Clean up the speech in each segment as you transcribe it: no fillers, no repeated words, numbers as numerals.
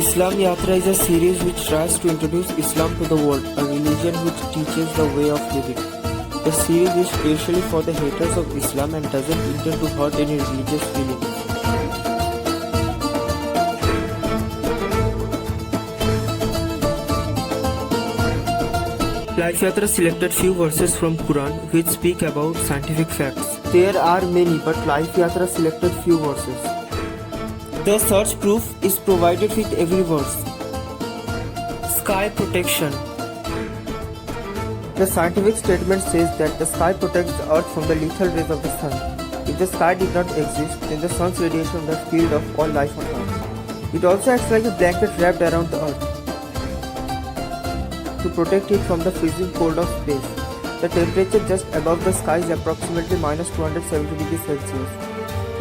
Islam Yatra is a series which tries to introduce Islam to the world, a religion which teaches the way of living. The series is especially for the haters of Islam and doesn't intend to hurt any religious feelings. Life Yatra selected few verses from Quran which speak about scientific facts. There are many, but Life Yatra selected few verses. The search proof is provided with every verse. Sky protection. The scientific statement says that the sky protects the earth from the lethal rays of the sun. If the sky did not exist, then the sun's radiation would have killed off all life on earth. It also acts like a blanket wrapped around the earth to protect it from the freezing cold of space. The temperature just above the sky is approximately minus 270 degrees Celsius.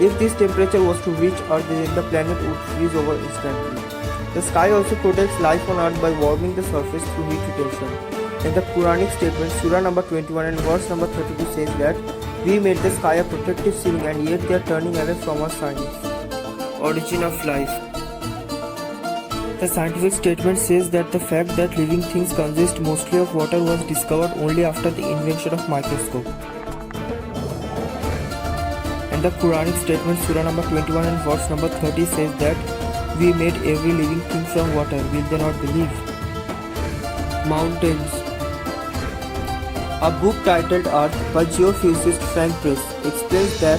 If this temperature was to reach Earth, then the planet would freeze over instantly. The sky also protects life on Earth by warming the surface through heat retention. In the Quranic statement, Surah number 21 and verse number 32 says that we made the sky a protective ceiling and yet they are turning away from our signs. Origin of life. The scientific statement says that the fact that living things consist mostly of water was discovered only after the invention of microscope. And the Quranic statement, Surah number 21 and verse number 30 says that we made every living thing from water. Will they not believe? Mountains. A book titled Earth by geophysicist Frank Press explains that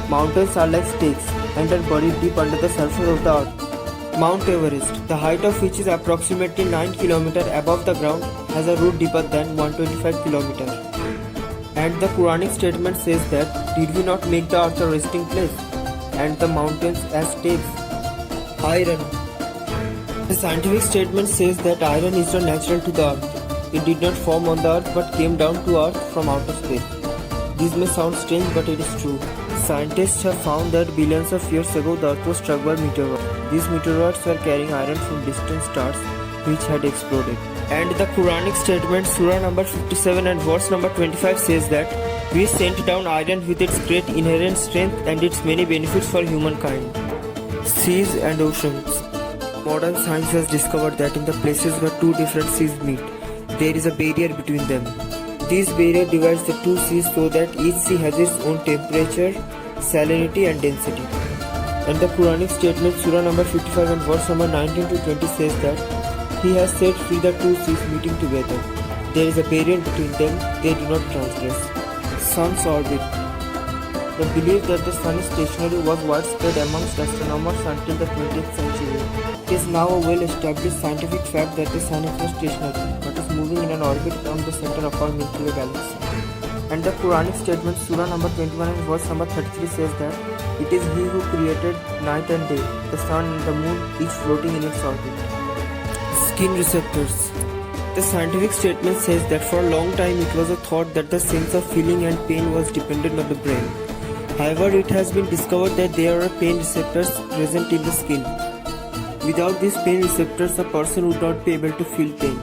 mountains are like stakes and are buried deep under the surface of the earth. Mount Everest, the height of which is approximately 9 km above the ground, has a root deeper than 125 km. And the Quranic statement says that did we not make the earth a resting place and the mountains as stakes? Iron. The scientific statement says that iron is not natural to the earth. It did not form on the earth but came down to earth from outer space. This may sound strange, but it is true. Scientists have found that billions of years ago the earth was struck by meteoroids. These meteoroids were carrying iron from distant stars which had exploded. And the Quranic statement, Surah number 57 and verse number 25 says that we sent down iron with its great inherent strength and its many benefits for humankind. Seas and oceans. Modern science has discovered that in the places where two different seas meet, there is a barrier between them. This barrier divides the two seas so that each sea has its own temperature, salinity and density. And the Quranic statement, Surah number 55 and verse number 19 to 20 says that He has set free the two seas meeting together. There is a barrier between them, they do not transgress. Sun's orbit. The belief that the sun is stationary was widespread amongst astronomers until the 20th century. It is now a well-established scientific fact that the sun is not stationary, but is moving in an orbit around the center of our Milky Way galaxy. And the Quranic statement, Surah number 21 and verse number 33 says that it is He who created night and day, the sun and the moon, each floating in its orbit. Skin receptors. The scientific statement says that for a long time it was a thought that the sense of feeling and pain was dependent on the brain. However, it has been discovered that there are pain receptors present in the skin. Without these pain receptors, a person would not be able to feel pain.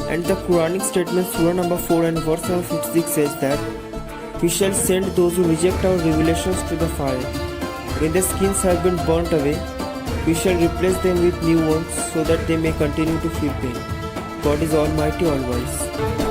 And the Quranic statement, Surah number 4 and verse number 56 says that we shall send those who reject our revelations to the fire. When the skins have been burnt away, we shall replace them with new ones so that they may continue to feel pain. God is Almighty, all-wise.